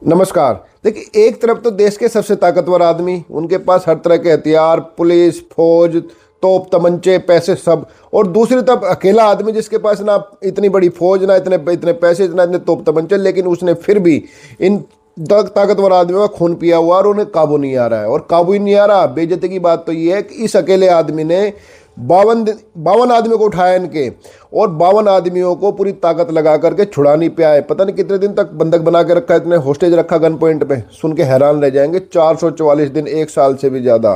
नमस्कार। देखिए, एक तरफ तो देश के सबसे ताकतवर आदमी, उनके पास हर तरह के हथियार, पुलिस, फौज, तोप, तमंचे, पैसे सब। और दूसरी तरफ अकेला आदमी जिसके पास ना इतनी बड़ी फौज, ना इतने इतने पैसे, इतना इतने तोप तमंचे, लेकिन उसने फिर भी इन ताकतवर आदमियों का खून पिया हुआ और उन्हें काबू नहीं आ रहा है। और काबू ही नहीं आ रहा, बेइज्जती की बात तो ये है कि इस अकेले आदमी ने 52 आदमी को उठाया इनके, और 52 आदमियों को पूरी ताकत लगा करके छुड़ा नहीं पाया है। पता नहीं कितने दिन तक बंधक बना के रखा है, इतने होस्टेज रखा गन पॉइंट पे। सुन के हैरान रह जाएंगे। 444 दिन, 1 साल से भी ज़्यादा।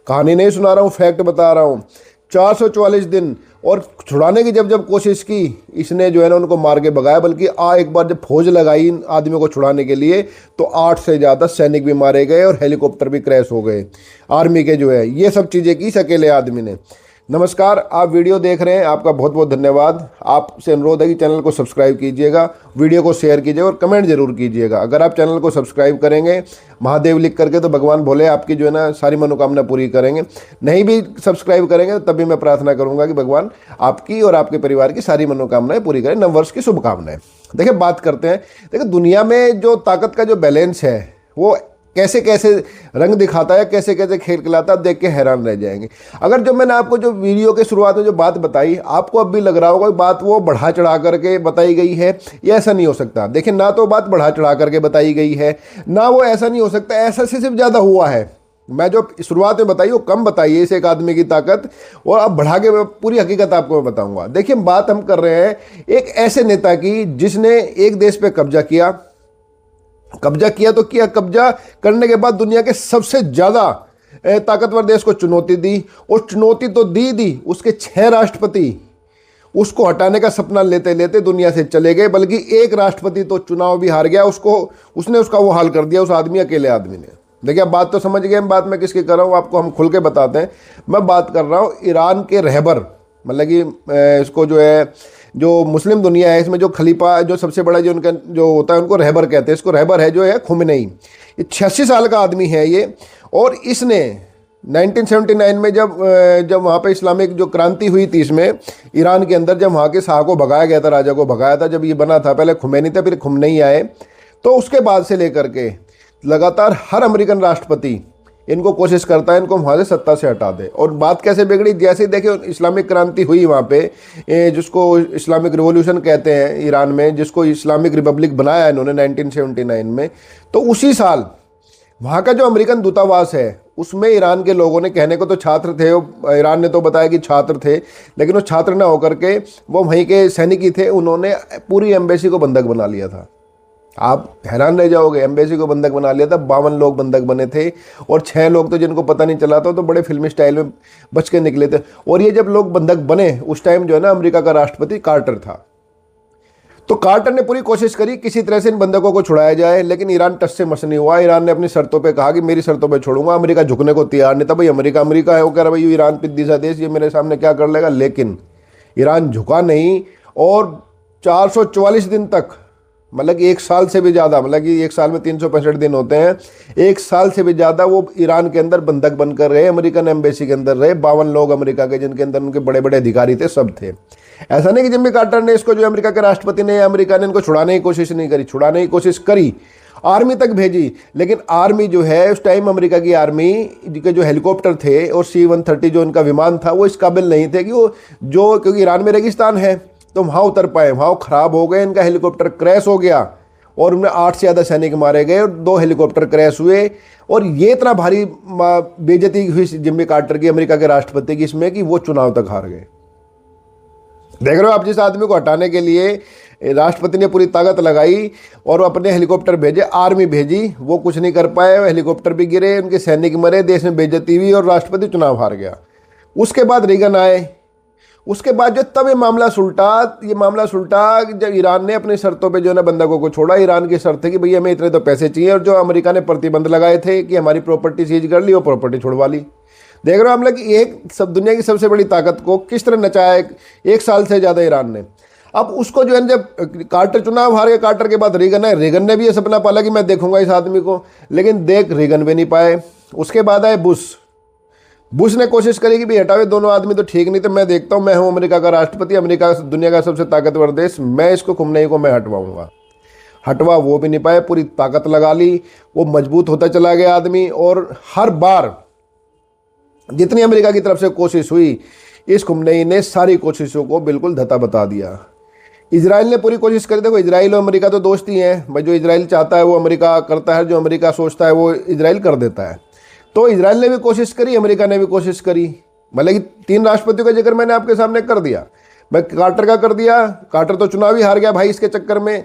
कहानी नहीं सुना रहा हूँ, फैक्ट बता रहा हूँ। 444 दिन। और छुड़ाने की जब जब कोशिश की, इसने जो है ना उनको मार के भगाया। बल्कि एक बार जब फौज लगाई इन आदमियों को छुड़ाने के लिए, तो 8 से ज़्यादा सैनिक भी मारे गए और हेलीकॉप्टर भी क्रैश हो गए आर्मी के। जो है ये सब चीज़ें की इस अकेले आदमी ने। नमस्कार, आप वीडियो देख रहे हैं, आपका बहुत बहुत धन्यवाद। आपसे अनुरोध है कि चैनल को सब्सक्राइब कीजिएगा, वीडियो को शेयर कीजिएगा और कमेंट जरूर कीजिएगा। अगर आप चैनल को सब्सक्राइब करेंगे महादेव लिख करके, तो भगवान भोले आपकी जो है ना सारी मनोकामना पूरी करेंगे। नहीं भी सब्सक्राइब करेंगे तब भी मैं प्रार्थना करूंगा कि भगवान आपकी और आपके परिवार की सारी मनोकामनाएं पूरी करें। नववर्ष की शुभकामनाएं। देखिए, बात करते हैं। देखिए, दुनिया में जो ताकत का जो बैलेंस है वो कैसे कैसे रंग दिखाता है, कैसे कैसे खेल खिलाता है, देख के हैरान रह जाएंगे। अगर जो मैंने आपको जो वीडियो के शुरुआत में जो बात बताई, आपको अब भी लग रहा होगा बात वो बढ़ा चढ़ा करके बताई गई है, ये ऐसा नहीं हो सकता। देखिए, ना तो बात बढ़ा चढ़ा करके बताई गई है, ना वो ऐसा नहीं हो सकता, ऐसा से सिर्फ ज़्यादा हुआ है। मैं जो शुरुआत में बताई वो कम बताई है इस एक आदमी की ताकत, और अब बढ़ा के पूरी हकीकत आपको मैं बताऊंगा। देखिए, बात हम कर रहे हैं एक ऐसे नेता की जिसने एक देश पे कब्जा किया। कब्जा किया तो किया, कब्जा करने के बाद दुनिया के सबसे ज्यादा ताकतवर देश को चुनौती दी, और चुनौती तो दी उसके 6 राष्ट्रपति उसको हटाने का सपना लेते लेते दुनिया से चले गए। बल्कि एक राष्ट्रपति तो चुनाव भी हार गया, उसने उसका वो हाल कर दिया उस आदमी, अकेले आदमी ने। देखिए, अब बात तो समझ गए हम, बात मैं किसकी कर रहा हूँ आपको हम खुल के बताते हैं। मैं बात कर रहा हूँ ईरान के रहबर, मतलब कि इसको जो है जो मुस्लिम दुनिया है इसमें जो खलीफा, जो सबसे बड़ा जो उनका जो होता है, उनको रहबर कहते हैं। इसको रहबर है जो है खुमनेई। ये 86 साल का आदमी है ये। और इसने 1979 में जब वहाँ पे इस्लामिक जो क्रांति हुई थी इसमें ईरान के अंदर, जब वहाँ के शाह को भगाया गया था, राजा को भगाया था, जब ये बना था, पहले खुमैनी था फिर खुमनेई आए, तो उसके बाद से लेकर के लगातार हर अमेरिकन राष्ट्रपति इनको कोशिश करता है इनको वहाँ से सत्ता से हटा दे। और बात कैसे बिगड़ी, जैसे देखिए इस्लामिक क्रांति हुई वहाँ पे, जिसको इस्लामिक रिवॉल्यूशन कहते हैं ईरान में, जिसको इस्लामिक रिपब्लिक बनाया इन्होंने 1979 में, तो उसी साल वहाँ का जो अमेरिकन दूतावास है उसमें ईरान के लोगों ने, कहने को तो छात्र थे, ईरान ने तो बताया कि छात्र थे, लेकिन वो छात्र ना होकर के वो वहीं के सैनिक ही थे, उन्होंने पूरी एम्बेसी को बंधक बना लिया था। आप हैरान रह जाओगे, एम्बेसी को बंधक बना लिया था। 52 लोग बंधक बने थे, और 6 लोग तो जिनको पता नहीं चला था, तो बड़े फिल्मी स्टाइल में बच के निकले थे। और ये जब लोग बंधक बने उस टाइम जो है ना अमेरिका का राष्ट्रपति कार्टर था। तो कार्टर ने पूरी कोशिश करी किसी तरह से इन बंधकों को छुड़ाया जाए, लेकिन ईरान टस से मस नहीं हुआ। ईरान ने अपनी शर्तों पे कहा कि मेरी शर्तों पे छोड़ूंगा। अमेरिका झुकने को तैयार नहीं था। भाई अमेरिका है, वो कह रहा भाई ईरान पिद्दी सा देश, ये मेरे सामने क्या कर लेगा। लेकिन ईरान झुका नहीं, और 444 दिन तक, मतलब कि 1 साल से भी ज़्यादा, मतलब कि 1 साल में 365 दिन होते हैं, 1 साल से भी ज़्यादा वो ईरान के अंदर बंधक बनकर रहे, अमेरिकन एम्बेसी के अंदर रहे। 52 लोग अमेरिका के, जिनके अंदर उनके बड़े बड़े अधिकारी थे, सब थे। ऐसा नहीं कि जिम्मी कार्टर ने इसको, जो अमेरिका के राष्ट्रपति ने या अमेरिका ने इनको छुड़ाने की कोशिश नहीं करी, छुड़ाने की कोशिश करी, आर्मी तक भेजी, लेकिन आर्मी जो है उस टाइम अमेरिका की आर्मी के जो हेलीकॉप्टर थे और C-130 जो उनका विमान था, वो इस काबिल नहीं थे कि वो जो, क्योंकि ईरान में रेगिस्तान है, तो वहाँ उतर पाए। वहाँ खराब हो गए, इनका हेलीकॉप्टर क्रैश हो गया, और उनमें 8 से ज़्यादा सैनिक मारे गए और 2 हेलीकॉप्टर क्रैश हुए। और ये इतना भारी बेइज्जती हुई जिम्मी कार्टर की, अमेरिका के राष्ट्रपति की, इसमें कि वो चुनाव तक हार गए। देख रहे हो आप, जिस आदमी को हटाने के लिए राष्ट्रपति ने पूरी ताकत लगाई और अपने हेलीकॉप्टर भेजे, आर्मी भेजी, वो कुछ नहीं कर पाए। हेलीकॉप्टर भी गिरे, उनके सैनिक मरे, देश में बेइज्जती हुई और राष्ट्रपति चुनाव हार गया। उसके बाद रीगन आए। उसके बाद जो तब ये मामला सुलटा जब ईरान ने अपनी शर्तों पे जो है ना बंधकों को छोड़ा। ईरान की शर्त है कि भैया हमें इतने तो पैसे चाहिए, और जो अमेरिका ने प्रतिबंध लगाए थे कि हमारी प्रॉपर्टी सीज कर ली, वो प्रॉपर्टी छुड़वा ली। देख रहे हो हम लोग कि एक सब दुनिया की सबसे बड़ी ताकत को किस तरह नचाया 1 साल से ज़्यादा ईरान ने। अब उसको जो है, जब कार्टर चुनाव हार गए, कार्टर के बाद रीगन है, रीगन ने भी ये सपना पाला कि मैं देखूंगा इस आदमी को, लेकिन देख रीगन भी नहीं पाए। उसके बाद आए बुश ने कोशिश करी कि भाई हटावे, दोनों आदमी तो ठीक नहीं थे, मैं देखता हूँ, मैं हूँ अमेरिका का राष्ट्रपति, अमेरिका दुनिया का सबसे ताकतवर देश, मैं इसको खुमनेई को मैं हटवाऊंगा। हटवा वो भी नहीं पाए, पूरी ताकत लगा ली, वो मजबूत होता चला गया आदमी। और हर बार जितनी अमेरिका की तरफ से कोशिश हुई, इस खुमनेई ने सारी कोशिशों को बिल्कुल धता बता दिया। इजराइल ने पूरी कोशिश करी। देखो, इजराइल और अमेरिका तो दोस्त ही हैं भाई, जो इजराइल चाहता है वो अमेरिका करता है, जो अमेरिका सोचता है वो इजराइल कर देता है। तो इजराइल ने भी कोशिश करी, अमेरिका ने भी कोशिश करी। मतलब कि 3 राष्ट्रपतियों का जिक्र मैंने आपके सामने कर दिया। मैं कार्टर का कर दिया, कार्टर तो चुनाव ही हार गया भाई इसके चक्कर में।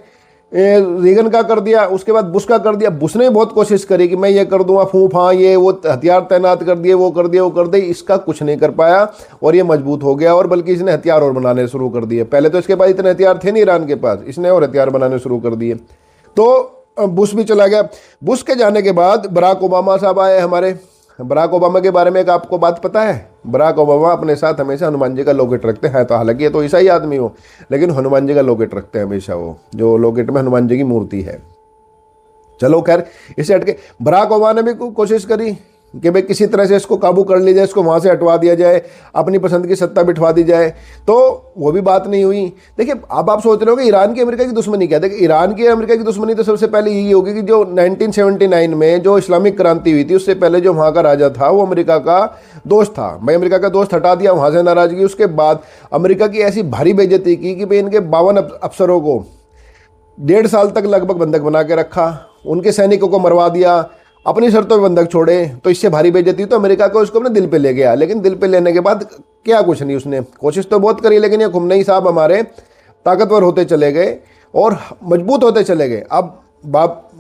रीगन का कर दिया, उसके बाद बुश का कर दिया। बुश ने बहुत कोशिश करी कि मैं ये कर दूंगा, फूफ, हाँ ये वो हथियार तैनात कर दिए, वो कर दिया, वो कर दिए, इसका कुछ नहीं कर पाया और ये मजबूत हो गया। और बल्कि इसने हथियार और बनाने शुरू कर दिए। पहले तो इसके पास इतने हथियार थे नहीं ईरान के पास, इसने और हथियार बनाने शुरू कर दिए। तो बुश भी चला गया। बुश के जाने के बाद बराक ओबामा साहब आए हमारे। बराक ओबामा के बारे में एक आपको बात पता है? बराक ओबामा अपने साथ हमेशा हनुमान जी का लॉकेट रखते हैं। तो हालांकि ये तो ईसाई आदमी हो, लेकिन हनुमान जी का लॉकेट रखते हैं हमेशा, वो जो लॉकेट में हनुमान जी की मूर्ति है। चलो खैर, इसे हटके बराक ओबामा ने भी कोशिश करी कि भाई किसी तरह से इसको काबू कर लिया जाए, इसको वहाँ से हटवा दिया जाए, अपनी पसंद की सत्ता बिठवा दी जाए। तो वो भी बात नहीं हुई। देखिए, अब आप सोच रहे हो कि ईरान की अमेरिका की दुश्मनी क्या है? देखिए, ईरान की अमेरिका की दुश्मनी तो सबसे पहले यही होगी कि जो 1979 में जो इस्लामिक क्रांति हुई थी, उससे पहले जो वहाँ का राजा था वो अमेरिका का दोस्त था। भाई अमेरिका का दोस्त हटा दिया, वहाँ से नाराजगी। उसके बाद अमेरिका की ऐसी भारी बेइज्जती की कि भाई इनके 52 अफसरों को 1.5 साल तक लगभग बंधक बना के रखा, उनके सैनिकों को मरवा दिया, अपनी शर्तों पे बंधक छोड़े। तो इससे भारी बेइज्जती तो अमेरिका को उसको अपने दिल पे ले गया। लेकिन दिल पे लेने के बाद क्या कुछ नहीं, उसने कोशिश तो बहुत करी, लेकिन ये खुमनेई साहब हमारे ताकतवर होते चले गए और मजबूत होते चले गए। अब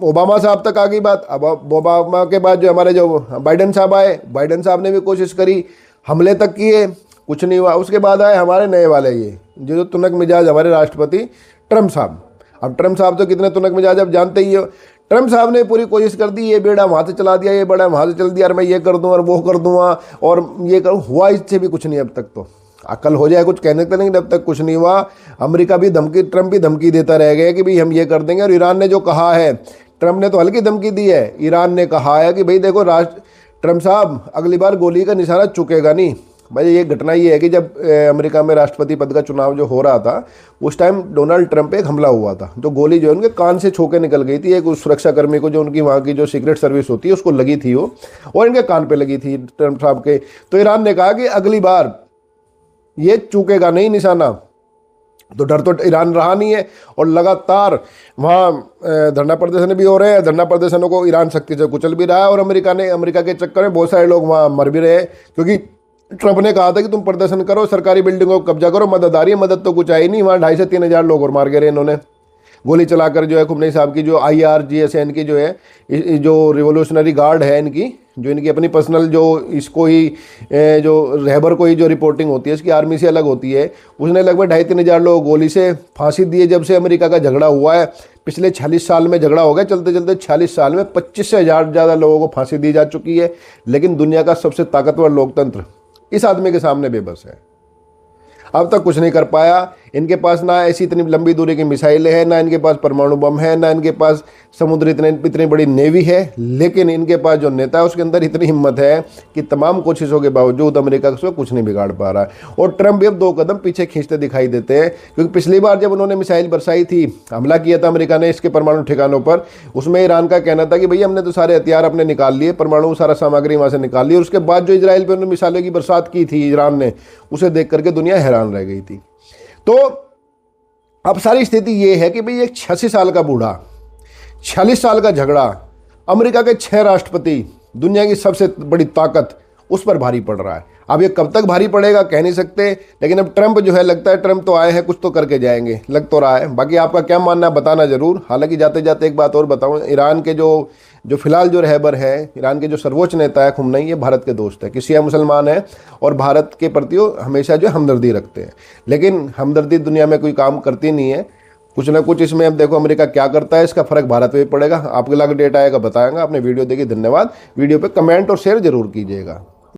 ओबामा साहब तक आ गई बात। अब ओबामा के बाद जो हमारे जो बाइडेन साहब आए, बाइडेन साहब ने भी कोशिश करी, हमले तक किए, कुछ नहीं हुआ। उसके बाद आए हमारे नए वाले, ये जो तुनक मिजाज हमारे राष्ट्रपति ट्रम्प साहब। अब ट्रम्प साहब तो कितने तुनक मिजाज आप जानते ही हो। ट्रम्प साहब ने पूरी कोशिश कर दी, ये बेड़ा वहाँ से चला दिया, ये बेड़ा वहाँ से चल दिया, और मैं ये कर दूँ और वो कर दूँगा और ये करूँ। हुआ इससे भी कुछ नहीं अब तक। तो अकल हो जाए कुछ कहने का, लेकिन अब तक कुछ नहीं हुआ। अमेरिका भी धमकी, ट्रम्प भी धमकी देता रह गया कि भाई हम ये कर देंगे। और ईरान ने जो कहा है, ट्रम्प ने तो हल्की धमकी दी है, ईरान ने कहा है कि भाई देखो ट्रम्प साहब, अगली बार गोली का निशाना चुकेगा नहीं। भाई ये घटना ये है कि जब अमेरिका में राष्ट्रपति पद का चुनाव जो हो रहा था, उस टाइम डोनाल्ड ट्रंप पे एक हमला हुआ था, जो गोली जो है उनके कान से छू के निकल गई थी। एक उस सुरक्षाकर्मी को, जो उनकी वहाँ की जो सीक्रेट सर्विस होती है, उसको लगी थी वो, और इनके कान पे लगी थी ट्रंप साहब के। तो ईरान ने कहा कि अगली बार ये चूकेगा नहीं निशाना। तो डर तो ईरान रहा नहीं है, और लगातार वहाँ धरना प्रदर्शन भी हो रहे हैं। धरना प्रदर्शनों को ईरान सख्ती से कुचल भी रहा है, और अमेरिका के चक्कर में बहुत सारे लोग वहाँ मर भी रहे, क्योंकि ट्रंप ने कहा था कि तुम प्रदर्शन करो, सरकारी बिल्डिंगों को कब्जा करो, मदद आ रही है। मदद तो कुछ आई नहीं। वहाँ 2,500 से 3,000 लोग और मार गए इन्होंने गोली चलाकर। जो है खुमनेई साहब की जो IRGC की जो है, जो रिवोल्यूशनरी गार्ड है इनकी, जो इनकी अपनी पर्सनल, जो इसको ही जो रहबर को ही जो रिपोर्टिंग होती है, इसकी आर्मी से अलग होती है, उसने लगभग 2,500-3,000 लोग गोली से फांसी दिए। जब से अमेरिका का झगड़ा हुआ है, पिछले 46 साल में झगड़ा हो गया, चलते चलते 46 साल में 25,000 से ज़्यादा लोगों को फांसी दी जा चुकी है। लेकिन दुनिया का सबसे ताकतवर लोकतंत्र इस आदमी के सामने बेबस है। अब तक कुछ नहीं कर पाया। इनके पास ना ऐसी इतनी लंबी दूरी की मिसाइलें हैं, ना इनके पास परमाणु बम है, ना इनके पास समुद्र इतनी बड़ी नेवी है। लेकिन इनके पास जो नेता है, उसके अंदर इतनी हिम्मत है कि तमाम कोशिशों के बावजूद अमेरिका उसको कुछ नहीं बिगाड़ पा रहा है। और ट्रंप भी अब 2 कदम पीछे खींचते दिखाई देते हैं, क्योंकि पिछली बार जब उन्होंने मिसाइल बरसाई थी, हमला किया था अमेरिका ने इसके परमाणु ठिकानों पर, उसमें ईरान का कहना था कि भैया हमने तो सारे हथियार अपने निकाल लिए, परमाणु सारा सामग्री वहाँ से निकाल ली। और उसके बाद जो इजराइल पर उन्होंने मिसाइलों की बरसात की थी ईरान ने, उसे देख करके दुनिया हैरान रह गई थी। तो अब सारी स्थिति ये है कि भाई एक 86 साल का बूढ़ा, 46 साल का झगड़ा, अमेरिका के 6 राष्ट्रपति, दुनिया की सबसे बड़ी ताकत, उस पर भारी पड़ रहा है। अब ये कब तक भारी पड़ेगा कह नहीं सकते, लेकिन अब ट्रंप जो है, लगता है ट्रंप तो आए हैं, कुछ तो करके जाएंगे, लग तो रहा है। बाकी आपका क्या मानना है बताना जरूर। हालांकि जाते जाते एक बात और बताऊं, ईरान के जो फिलहाल जो रहबर है, ईरान के जो सर्वोच्च नेता है खुमनेई, ये भारत के दोस्त है, कि शिया मुसलमान है और भारत के प्रति हमेशा जो हमदर्दी रखते हैं। लेकिन हमदर्दी दुनिया में कोई काम करती नहीं है, कुछ ना कुछ इसमें। अब देखो अमेरिका क्या करता है, इसका फर्क भारत में भी पड़ेगा। आपके लाख डेट आएगा बताएंगा। आपने वीडियो देखी, धन्यवाद। वीडियो पे कमेंट और शेयर जरूर कीजिएगा।